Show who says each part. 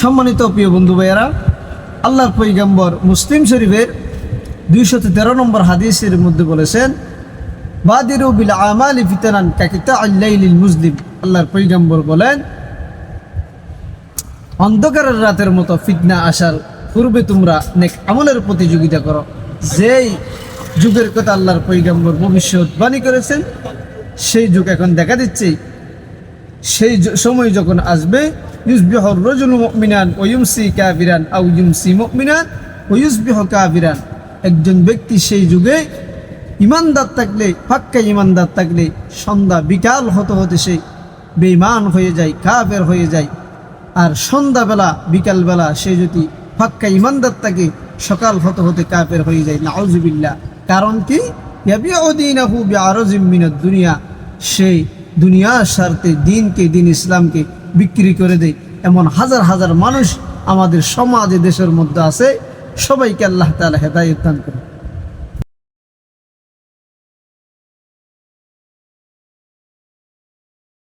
Speaker 1: সম্মানিত প্রিয় বন্ধু ভাইয়েরা, আল্লাহর পয়গম্বর মুসলিম শরীফের 213 নম্বর হাদিসের মধ্যে বলেছেন, বাদিরু বিল আমালি ফিতানান কাকিতা'আল লাইলিল মুজলিম। আল্লাহর পয়গম্বর বলেন, অন্ধকারের রাতের মতো ফিতনা আসার পূর্বে তোমরা নেক আমলের প্রতিযোগিতা করো। যেই যুগের কথা আল্লাহর পয়গম্বর ভবিষ্যৎবাণী করেছেন, সেই যুগ এখন দেখা দিচ্ছে। সেই সময় যখন আসবে, ইউসবিহুর রাজুলু মুমিনান ওয়া ইউমসি কাফিরান আও ইউমসি মুমিনান ওয়া ইউসবিহু কাফিরান। একজন ব্যক্তি সেই যুগে ইমানদার থাকলে, পাক্কা ইমানদার থাকলে, সন্ধ্যা বিকাল হতে হতে সে বেঈমান হয়ে যায়, কাফের হয়ে যায়। আর সন্ধ্যাবেলা বিকালবেলা সে যদি পাক্কা ইমানদার থাকে, সকাল হতে হতে কাফের হয়ে যায়। নাউযুবিল্লাহ। কারণ কি? ইয়াবিউ দীনাহু বিআরজিম মিনাদ দুনিয়া। সেই দুনিয়ার স্বার্থে দিনকে, দিন ইসলামকে বিক্রি করে দেয়। এমন হাজার হাজার মানুষ আমাদের সমাজে, দেশের মধ্যে আছে। সবাইকে আল্লাহ তাআলা হেদায়েত দান করুন।